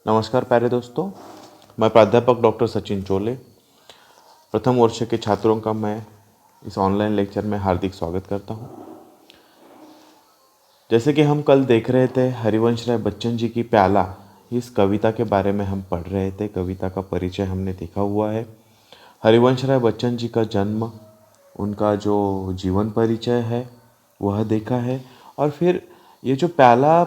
नमस्कार प्यारे दोस्तों, मैं प्राध्यापक डॉक्टर सचिन चोले प्रथम वर्ष के छात्रों का मैं इस ऑनलाइन लेक्चर में हार्दिक स्वागत करता हूं। जैसे कि हम कल देख रहे थे हरिवंश राय बच्चन जी की प्याला, इस कविता के बारे में हम पढ़ रहे थे। कविता का परिचय हमने देखा हुआ है। हरिवंश राय बच्चन जी का जन्म, उनका जो जीवन परिचय है वह देखा है, और फिर ये जो प्याला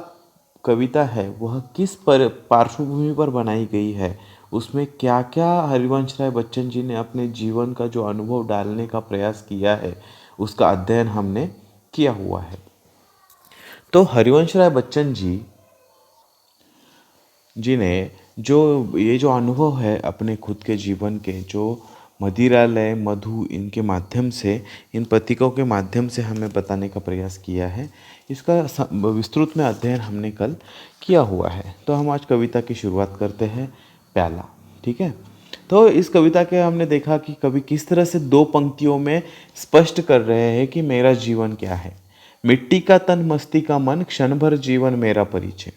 कविता है वह किस पार्श्वभूमि पर बनाई गई है, उसमें क्या क्या हरिवंश राय बच्चन जी ने अपने जीवन का जो अनुभव डालने का प्रयास किया है उसका अध्ययन हमने किया हुआ है। तो हरिवंश राय बच्चन जी ने ये जो अनुभव है अपने खुद के जीवन के, जो मदिरालय मधु इनके माध्यम से, इन प्रतीकों के माध्यम से हमें बताने का प्रयास किया है, इसका विस्तृत में अध्ययन हमने कल किया हुआ है। तो हम आज कविता की शुरुआत करते हैं, प्याला। ठीक है। तो इस कविता के हमने देखा कि कवि किस तरह से दो पंक्तियों में स्पष्ट कर रहे हैं कि मेरा जीवन क्या है। मिट्टी का तन मस्ती का मन, क्षण भर जीवन मेरा परिचय।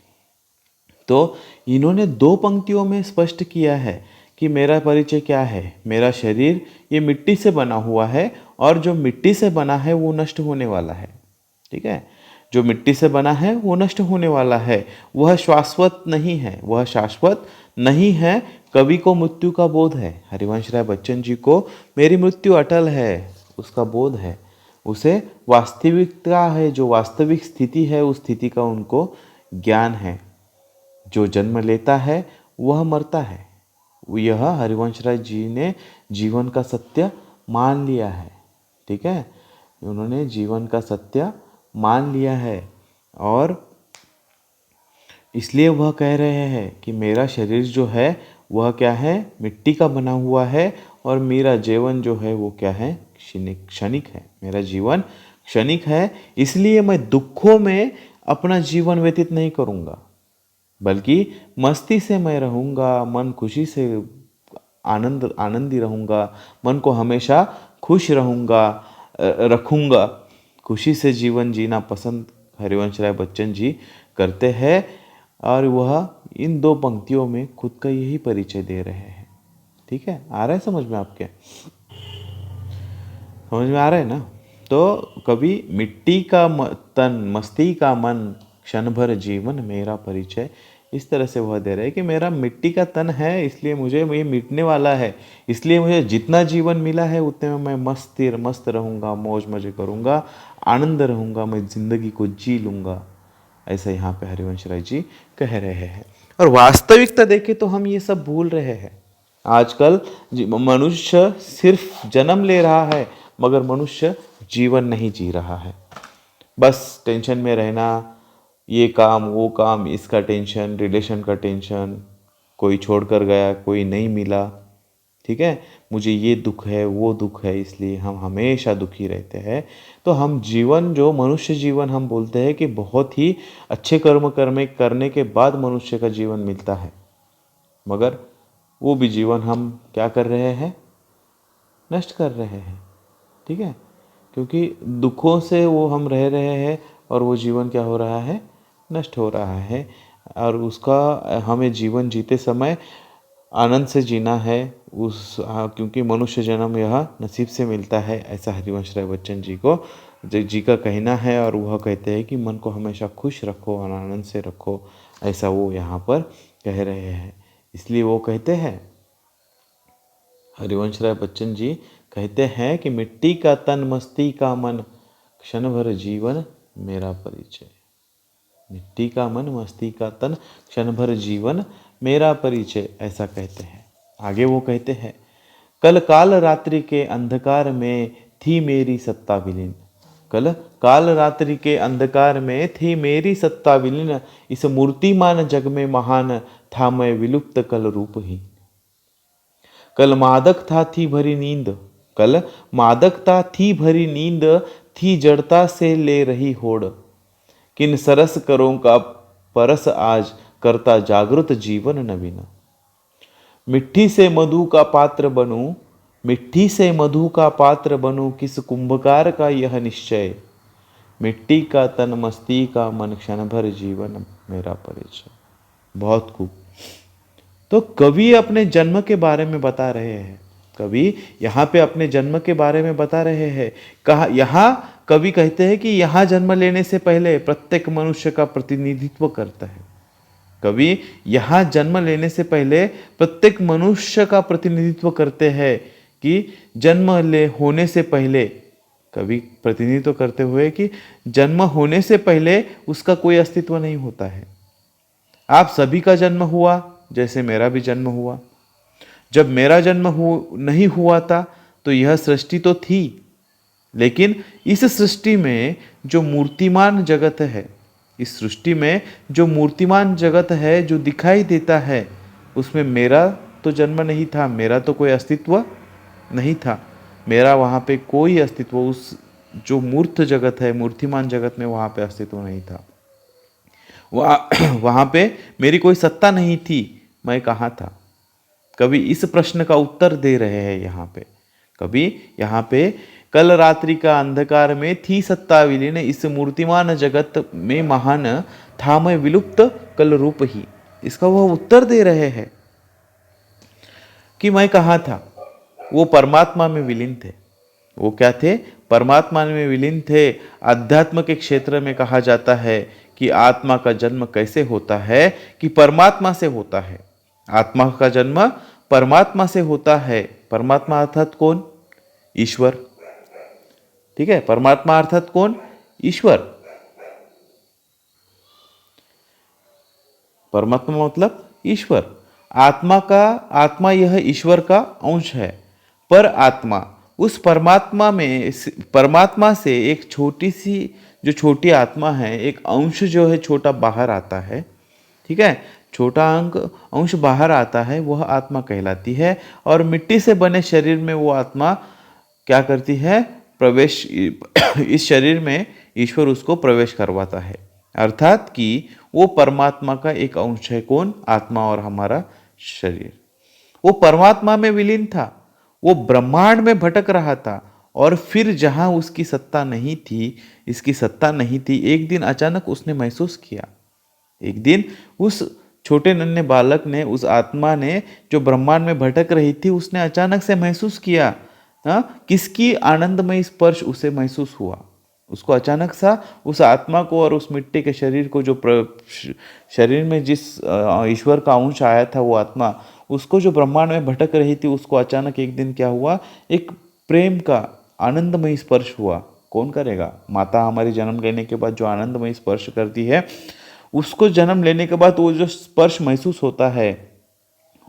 तो इन्होंने दो पंक्तियों में स्पष्ट किया है कि मेरा परिचय क्या है। मेरा शरीर ये मिट्टी से बना हुआ है, और जो मिट्टी से बना है वो नष्ट होने वाला है। ठीक है। जो मिट्टी से बना है वो नष्ट होने वाला है, वह शाश्वत नहीं है, वह शाश्वत नहीं है। कवि को मृत्यु का बोध है। हरिवंश राय बच्चन जी को मेरी मृत्यु अटल है, उसका बोध है। उसे वास्तविकता है, जो वास्तविक स्थिति है उस स्थिति का उनको ज्ञान है। जो जन्म लेता है वह मरता है। यह हरिवंश राय जी ने जीवन का सत्य मान लिया है। ठीक है। उन्होंने जीवन का सत्य मान लिया है, और इसलिए वह कह रहे हैं कि मेरा शरीर जो है वह क्या है, मिट्टी का बना हुआ है, और मेरा जीवन जो है वो क्या है, क्षणिक है। मेरा जीवन क्षणिक है, इसलिए मैं दुखों में अपना जीवन व्यतीत नहीं करूँगा, बल्कि मस्ती से मैं रहूँगा। मन खुशी से आनंदी रहूँगा, मन को हमेशा खुश रखूँगा। खुशी से जीवन जीना पसंद हरिवंश राय बच्चन जी करते हैं, और वह इन दो पंक्तियों में खुद का यही परिचय दे रहे हैं। ठीक है। आ रहा है समझ में आपके? समझ में आ रहा है ना? तो कभी मिट्टी का तन मस्ती का मन, क्षण भर जीवन मेरा परिचय, इस तरह से वह दे रहे हैं कि मेरा मिट्टी का तन है, इसलिए मुझे ये मिटने वाला है, इसलिए मुझे जितना जीवन मिला है उतने में मैं मस्त रहूँगा, मौज मजे करूँगा, आनंद रहूँगा, मैं ज़िंदगी को जी लूँगा। ऐसा यहाँ पे हरिवंश राय जी कह रहे हैं। और वास्तविकता देखें तो हम ये सब भूल रहे हैं। आजकल मनुष्य सिर्फ जन्म ले रहा है, मगर मनुष्य जीवन नहीं जी रहा है। बस टेंशन में रहना, ये काम वो काम, इसका टेंशन, रिलेशन का टेंशन, कोई छोड़ कर गया, कोई नहीं मिला। ठीक है। मुझे ये दुख है वो दुख है, इसलिए हम हमेशा दुखी रहते हैं। तो हम जीवन, जो मनुष्य जीवन हम बोलते हैं कि बहुत ही अच्छे कर्म करने के बाद मनुष्य का जीवन मिलता है, मगर वो भी जीवन हम क्या कर रहे हैं, नष्ट कर रहे हैं। ठीक है। क्योंकि दुखों से वो हम रह रहे हैं, और वो जीवन क्या हो रहा है, नष्ट हो रहा है। और उसका हमें जीवन जीते समय आनंद से जीना है, क्योंकि मनुष्य जन्म यह नसीब से मिलता है, ऐसा हरिवंश राय बच्चन जी का कहना है। और वह कहते हैं कि मन को हमेशा खुश रखो और आनंद से रखो, ऐसा वो यहाँ पर कह रहे हैं। इसलिए वो कहते हैं, हरिवंश राय बच्चन जी कहते हैं कि मिट्टी का तन मस्ती का मन, क्षण भर जीवन मेरा परिचय। मिट्टी का मन मस्ती का तन, क्षण भर जीवन मेरा परिचय, ऐसा कहते हैं। आगे वो कहते हैं, कल काल रात्रि के अंधकार में थी मेरी सत्ता विलीन। कल काल रात्रि के अंधकार में थी मेरी सत्ता विलीन, इस मूर्तिमान जग में महान था मैं विलुप्त कल रूपहीन। कल मादकता थी भरी नींद, कल मादकता थी भरी नींद, थी जड़ता से ले रही होड़। किन सरस करों का परस आज, करता जागृत जीवन नवीन। मिट्टी से मधु का पात्र बनूं, मिट्टी से मधु का पात्र बनूं, किस कुंभकार का यह निश्चय। मिट्टी का तन मस्ती का मन, क्षण भर जीवन मेरा परिचय। बहुत खूब। तो कवि अपने जन्म के बारे में बता रहे हैं, कवि यहाँ पे अपने जन्म के बारे में बता रहे हैं। कहा यहाँ कवि कहते हैं कि यहाँ जन्म लेने से पहले प्रत्येक मनुष्य का प्रतिनिधित्व करता है। कवि यहाँ जन्म लेने से पहले प्रत्येक मनुष्य का प्रतिनिधित्व करते हैं कि जन्म ले होने से पहले, कवि प्रतिनिधित्व करते हुए कि जन्म होने से पहले उसका कोई अस्तित्व नहीं होता है। आप सभी का जन्म हुआ, जैसे मेरा भी जन्म हुआ। जब मेरा जन्म नहीं हुआ था तो यह सृष्टि तो थी, लेकिन इस सृष्टि में जो मूर्तिमान जगत है, इस सृष्टि में जो मूर्तिमान जगत है, जो दिखाई देता है, उसमें मेरा तो जन्म नहीं था, मेरा तो कोई अस्तित्व नहीं था। मेरा वहाँ पे कोई अस्तित्व, उस जो मूर्त जगत है, मूर्तिमान जगत में वहाँ पे अस्तित्व नहीं था। वहाँ पे मेरी कोई सत्ता नहीं थी। मैं कहाँ था? कवि इस प्रश्न का उत्तर दे रहे हैं यहाँ पे। कवि यहाँ पे कल रात्रि का अंधकार में थी सत्ता विलीन, इस मूर्तिमान जगत में महान था मैं विलुप्त कल रूप ही। इसका वह उत्तर दे रहे हैं कि मैं कहाँ था। वो परमात्मा में विलीन थे। वो क्या थे? परमात्मा में विलीन थे। अध्यात्म के क्षेत्र में कहा जाता है कि आत्मा का जन्म कैसे होता है, कि परमात्मा से होता है। आत्मा का जन्म परमात्मा से होता है। परमात्मा अर्थात कौन? ईश्वर। ठीक है, परमात्मा अर्थात कौन? ईश्वर। परमात्मा मतलब ईश्वर। आत्मा यह ईश्वर का अंश है। पर आत्मा, उस परमात्मा से एक छोटी सी, जो छोटी आत्मा है, एक अंश जो है छोटा बाहर आता है। ठीक है, छोटा अंश बाहर आता है, वह आत्मा कहलाती है। और मिट्टी से बने शरीर में वो आत्मा क्या करती है? प्रवेश, इस शरीर में ईश्वर उसको प्रवेश करवाता है। अर्थात कि वो परमात्मा का एक अंश है। कौन? आत्मा और हमारा शरीर। वो परमात्मा में विलीन था, वो ब्रह्मांड में भटक रहा था। और फिर जहां उसकी सत्ता नहीं थी, इसकी सत्ता नहीं थी, एक दिन अचानक उसने महसूस किया। एक दिन उस छोटे नन्हे बालक ने, उस आत्मा ने जो ब्रह्मांड में भटक रही थी, उसने अचानक से महसूस किया। किसकी आनंदमय स्पर्श उसे महसूस हुआ। उसको अचानक सा उस आत्मा को और उस मिट्टी के शरीर को, जो शरीर में जिस ईश्वर का अंश आया था, वो आत्मा, उसको जो ब्रह्मांड में भटक रही थी, उसको अचानक एक दिन क्या हुआ? एक प्रेम का आनंदमय स्पर्श हुआ। कौन करेगा? माता हमारी जन्म लेने के बाद जो आनंदमय स्पर्श करती है, उसको जन्म लेने के बाद वो जो स्पर्श महसूस होता है,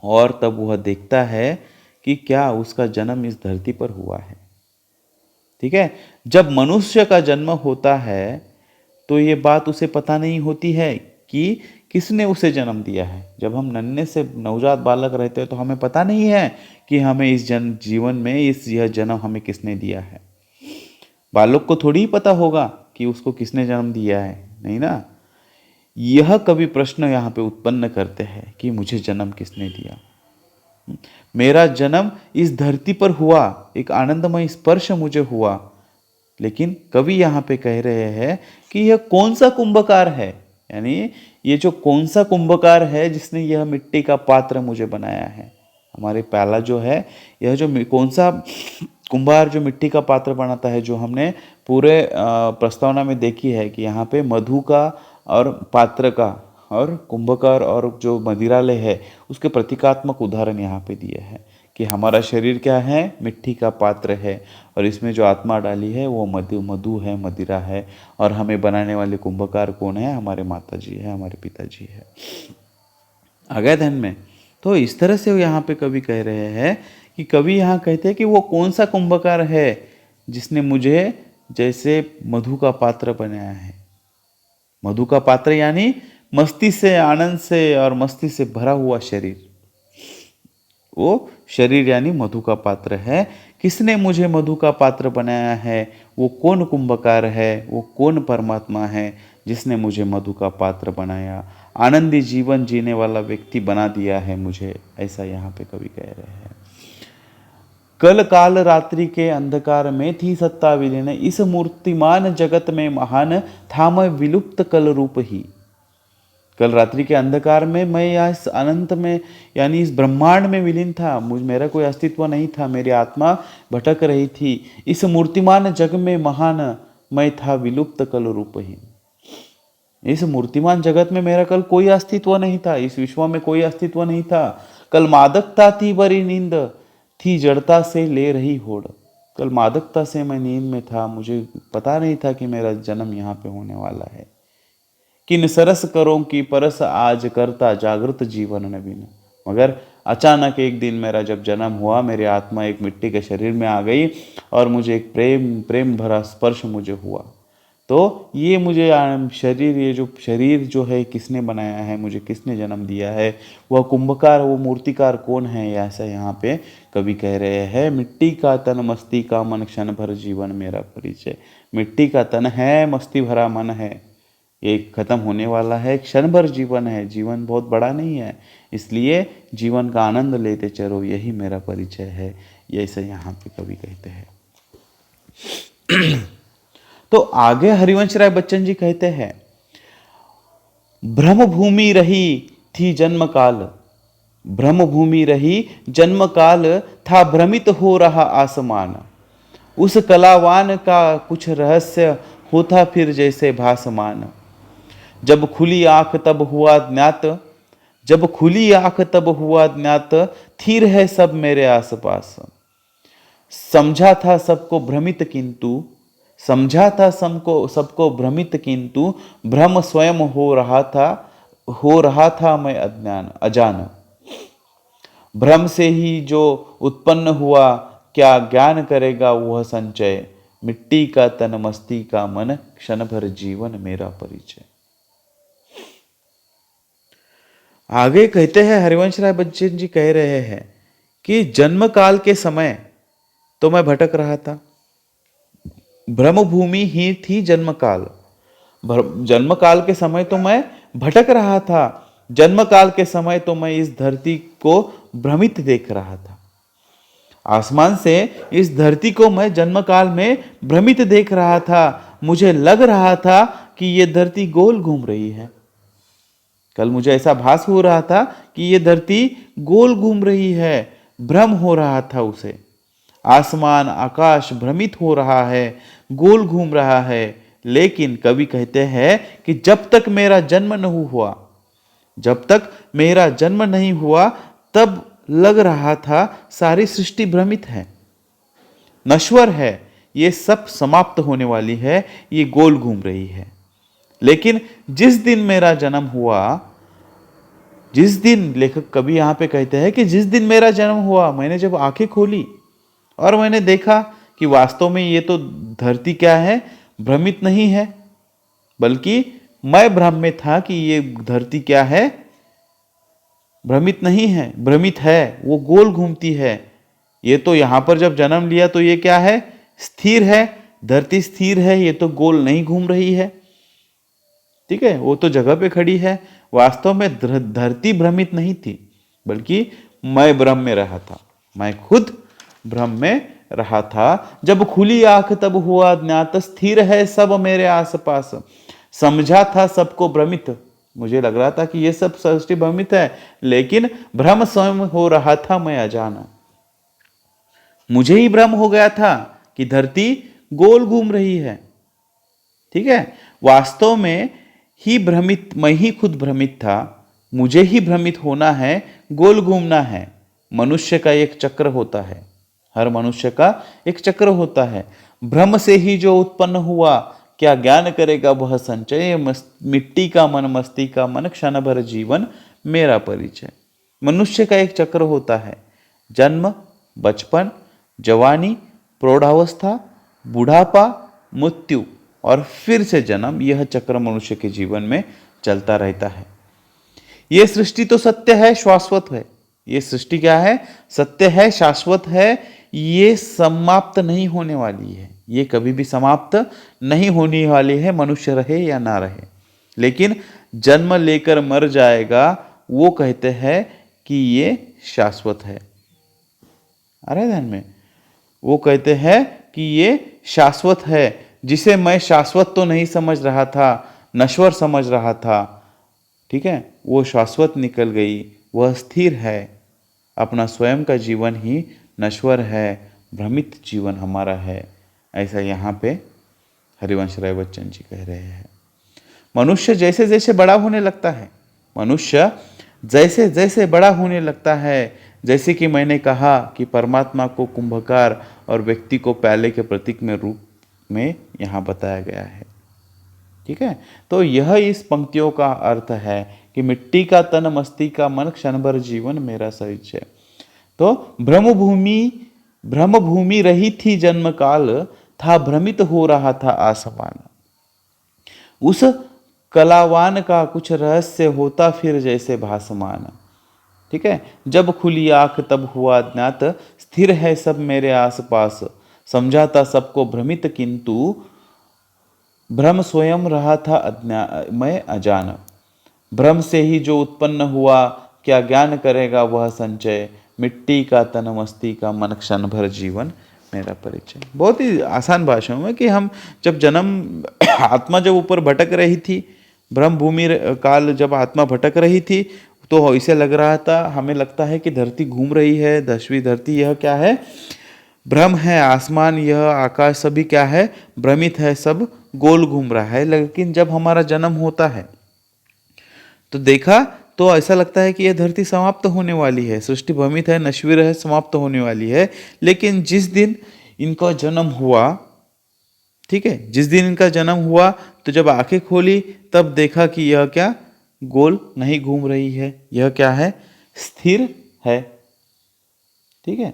और तब वह देखता है कि क्या उसका जन्म इस धरती पर हुआ है। ठीक है, जब मनुष्य का जन्म होता है तो ये बात उसे पता नहीं होती है कि किसने उसे जन्म दिया है। जब हम नन्हे से नवजात बालक रहते हैं तो हमें पता नहीं है कि हमें इस जीवन में यह जन्म हमें किसने दिया है। बालक को थोड़ी ही पता होगा कि उसको किसने जन्म दिया है, नहीं ना। यह कवि प्रश्न यहाँ पे उत्पन्न करते हैं कि मुझे जन्म किसने दिया। मेरा जन्म इस धरती पर हुआ, एक आनंदमय स्पर्श मुझे हुआ, लेकिन कवि यहाँ पे कह रहे हैं कि यह कौन सा कुंभकार है, यानी ये जो कौन सा कुंभकार है जिसने यह मिट्टी का पात्र मुझे बनाया है। हमारे पहला जो है, यह जो कौन सा कुंभार जो मिट्टी का पात्र बनाता है, जो हमने पूरे प्रस्तावना में देखी है कि यहाँ पे मधु का और पात्र का और कुंभकार और जो मदिरालय है, उसके प्रतीकात्मक उदाहरण यहाँ पे दिए हैं कि हमारा शरीर क्या है? मिट्टी का पात्र है, और इसमें जो आत्मा डाली है वो मधु है, मदिरा है। और हमें बनाने वाले कुंभकार कौन है? हमारे माता जी है, हमारे पिताजी है। आ गया ध्यान में? तो इस तरह से यहाँ पे कवि कह रहे हैं कि कवि यहाँ कहते हैं कि वो कौन सा कुंभकार है जिसने मुझे जैसे मधु का पात्र बनाया है। मधु का पात्र यानी मस्ती से, आनंद से और मस्ती से भरा हुआ शरीर। वो शरीर यानी मधु का पात्र है। किसने मुझे मधु का पात्र बनाया है? वो कौन कुंभकार है? वो कौन परमात्मा है जिसने मुझे मधु का पात्र बनाया, आनंदी जीवन जीने वाला व्यक्ति बना दिया है मुझे। ऐसा यहाँ पे कवि कह रहे हैं। कल काल रात्रि के अंधकार में थी सत्ता विलीन, इस मूर्तिमान जगत में महान था मैं विलुप्त कल रूप ही। कल रात्रि के अंधकार में मैं यहाँ इस अनंत में यानी इस ब्रह्मांड में विलीन था, मेरा कोई अस्तित्व नहीं था, मेरी आत्मा भटक रही थी। इस मूर्तिमान जग में महान मैं था विलुप्त कल रूपहीन। इस मूर्तिमान जगत में मेरा कल कोई अस्तित्व नहीं था, इस विश्व में कोई अस्तित्व नहीं था। कल मादकता थी बड़ी नींद, थी जड़ता से ले रही होड़। कल मादकता से मैं नींद में था, मुझे पता नहीं था कि मेरा जन्म यहाँ पे होने वाला है। किन सरस करो कि परस आज करता जागृत जीवन नवीन। मगर अचानक एक दिन मेरा जब जन्म हुआ, मेरी आत्मा एक मिट्टी के शरीर में आ गई और मुझे एक प्रेम भरा स्पर्श मुझे हुआ। तो ये मुझे शरीर, ये जो शरीर जो है किसने बनाया है, मुझे किसने जन्म दिया है, वह कुंभकार, वो मूर्तिकार कौन है, ऐसा यहाँ पे कवि कह रहे हैं। मिट्टी का तन मस्ती का मन क्षण भर जीवन मेरा परिचय। मिट्टी का तन है, मस्ती भरा मन है, ये खत्म होने वाला है, क्षण भर जीवन है, जीवन बहुत बड़ा नहीं है, इसलिए जीवन का आनंद लेते चलो, यही मेरा परिचय है, ऐसा यहाँ पे कवि कहते हैं। तो आगे हरिवंश राय बच्चन जी कहते हैं, ब्रह्म भूमि रही थी जन्म काल, ब्रह्म भूमि रही जन्म काल, था भ्रमित हो रहा आसमान। उस कलावान का कुछ रहस्य होता फिर जैसे भासमान। जब खुली आंख तब हुआ ज्ञात, जब खुली आंख तब हुआ ज्ञात, थीर है सब मेरे आसपास। समझा था सबको भ्रमित किंतु, समझा था सबको भ्रमित किंतु, भ्रम स्वयं हो रहा था मैं अजान। भ्रम से ही जो उत्पन्न हुआ, क्या ज्ञान करेगा वह संचय। मिट्टी का तन मस्ती का मन, क्षण भर जीवन मेरा परिचय। आगे कहते हैं हरिवंश राय बच्चन जी कह रहे हैं कि जन्म काल के समय तो मैं भटक रहा था, ब्रह्म भूमि ही थी जन्म काल। जन्म काल के समय तो मैं भटक रहा था, जन्म काल के समय तो मैं इस धरती को भ्रमित देख रहा था। आसमान से इस धरती को मैं जन्म काल में भ्रमित देख रहा था। मुझे लग रहा था कि ये धरती गोल घूम रही है। कल मुझे ऐसा भास हो रहा था कि ये धरती गोल घूम रही है, भ्रम हो रहा था उसे। आसमान आकाश भ्रमित हो रहा है, गोल घूम रहा है। लेकिन कवि कहते हैं कि जब तक मेरा जन्म नहीं हुआ, जब तक मेरा जन्म नहीं हुआ, तब लग रहा था सारी सृष्टि भ्रमित है, नश्वर है, ये सब समाप्त होने वाली है, ये गोल घूम रही है। लेकिन जिस दिन मेरा जन्म हुआ, जिस दिन, लेखक कवि यहां पे कहते हैं कि जिस दिन मेरा जन्म हुआ, मैंने जब आंखें खोली और मैंने देखा कि वास्तव में ये तो धरती क्या है, भ्रमित नहीं है, बल्कि मैं भ्रम में था कि ये धरती क्या है, भ्रमित नहीं है, भ्रमित है, वो गोल घूमती है। ये तो यहां पर जब जन्म लिया तो ये क्या है, स्थिर है, धरती स्थिर है, ये तो गोल नहीं घूम रही है। ठीक है, वो तो जगह पे खड़ी है। वास्तव में धरती भ्रमित नहीं थी, बल्कि मैं भ्रम में रहा था, मैं खुद भ्रम में रहा था। जब खुली आंख तब हुआ ज्ञात, स्थिर है सब मेरे आसपास। समझा था सबको भ्रमित, मुझे लग रहा था कि ये सब सृष्टि भ्रमित है, लेकिन भ्रम स्वयं हो रहा था मैं अजाना। मुझे ही भ्रम हो गया था कि धरती गोल घूम रही है। ठीक है, वास्तव में ही भ्रमित, मैं ही खुद भ्रमित था, मुझे ही भ्रमित होना है, गोल घूमना है। मनुष्य का एक चक्र होता है, हर मनुष्य का एक चक्र होता है। भ्रम से ही जो उत्पन्न हुआ, क्या ज्ञान करेगा वह संचय। मिट्टी का मन मस्ती का मन, क्षण भर जीवन मेरा परिचय। मनुष्य का एक चक्र होता है, जन्म, बचपन, जवानी, प्रौढ़ावस्था, बुढ़ापा, मृत्यु और फिर से जन्म। यह चक्र मनुष्य के जीवन में चलता रहता है। यह सृष्टि तो सत्य है, शाश्वत है। ये सृष्टि क्या है, सत्य है, शाश्वत है, ये समाप्त नहीं होने वाली है, ये कभी भी समाप्त नहीं होने वाली है, मनुष्य रहे या ना रहे। लेकिन जन्म लेकर मर जाएगा, वो कहते हैं कि ये शाश्वत है। आ रहा है ध्यान में, वो कहते हैं कि ये शाश्वत है, जिसे मैं शाश्वत तो नहीं समझ रहा था, नश्वर समझ रहा था। ठीक है, वो शाश्वत निकल गई, वह स्थिर है। अपना स्वयं का जीवन ही नश्वर है, भ्रमित जीवन हमारा है। ऐसा यहाँ पे हरिवंश राय बच्चन जी कह रहे हैं। मनुष्य जैसे जैसे बड़ा होने लगता है, मनुष्य जैसे जैसे बड़ा होने लगता है, जैसे कि मैंने कहा कि परमात्मा को कुंभकार और व्यक्ति को प्याले के प्रतीक में रूप में यहाँ बताया गया है। ठीक है, तो यह इस पंक्तियों का अर्थ है कि मिट्टी का तन मस्ती का मन क्षण भर जीवन मेरा परिचय। तो ब्रह्म भूमि रही थी जन्म काल, था भ्रमित हो रहा था आसमान। उस कलावान का कुछ रहस्य होता फिर जैसे भासमान। ठीक है, जब खुली आंख तब हुआ ज्ञात, स्थिर है सब मेरे आसपास। समझाता सबको भ्रमित किंतु भ्रम स्वयं रहा था मैं अजान। भ्रम से ही जो उत्पन्न हुआ, क्या ज्ञान करेगा वह संचय। मिट्टी का तन मस्ती का मन क्षण भर जीवन मेरा परिचय। बहुत ही आसान भाषा में कि हम जब जन्म आत्मा जब ऊपर भटक रही थी, ब्रह्म भूमि काल जब आत्मा भटक रही थी, तो ऐसे लग रहा था, हमें लगता है कि धरती घूम रही है, 10वीं धरती, यह क्या है, ब्रह्म है, आसमान, यह आकाश सभी क्या है, भ्रमित है, सब गोल घूम रहा है। लेकिन जब हमारा जन्म होता है तो देखा तो ऐसा लगता है कि यह धरती समाप्त होने वाली है, सृष्टि भ्रमित है, नश्वर है, समाप्त होने वाली है। लेकिन जिस दिन इनका जन्म हुआ, ठीक है, जिस दिन इनका जन्म हुआ तो जब आंखें खोली तब देखा कि यह क्या, गोल नहीं घूम रही है, यह क्या है, स्थिर है। ठीक है,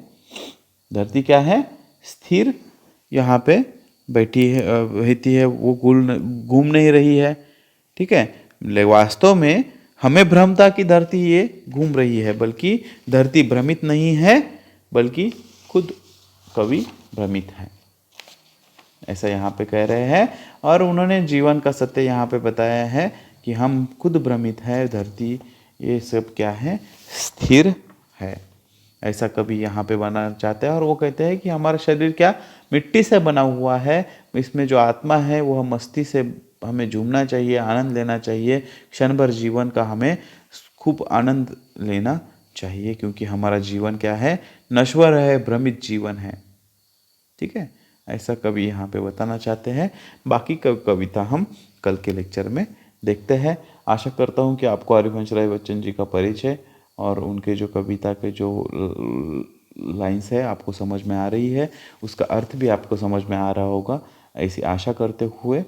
धरती क्या है, स्थिर यहाँ पे बैठी है, रहती है, वो गोल घूम नहीं रही है। ठीक है, वास्तव में हमें भ्रम था कि धरती ये घूम रही है, बल्कि धरती भ्रमित नहीं है, बल्कि खुद कवि भ्रमित है, ऐसा यहाँ पे कह रहे हैं। और उन्होंने जीवन का सत्य यहाँ पे बताया है कि हम खुद भ्रमित है, धरती ये सब क्या है, स्थिर है, ऐसा कभी यहाँ पे बनाना चाहते हैं। और वो कहते हैं कि हमारा शरीर क्या, मिट्टी से बना हुआ है, इसमें जो आत्मा है वह मस्ती से हमें झूमना चाहिए, आनंद लेना चाहिए, क्षण भर जीवन का हमें खूब आनंद लेना चाहिए, क्योंकि हमारा जीवन क्या है, नश्वर है, भ्रमित जीवन है। ठीक है, ऐसा कवि यहाँ पे बताना चाहते हैं। बाकी कविता हम कल के लेक्चर में देखते हैं। आशा करता हूँ कि आपको हरिवंश राय बच्चन जी का परिचय और उनके जो कविता के जो लाइन्स है आपको समझ में आ रही है, उसका अर्थ भी आपको समझ में आ रहा होगा, ऐसी आशा करते हुए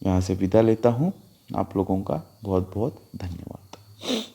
यहाँ से विदा लेता हूँ। आप लोगों का बहुत बहुत धन्यवाद।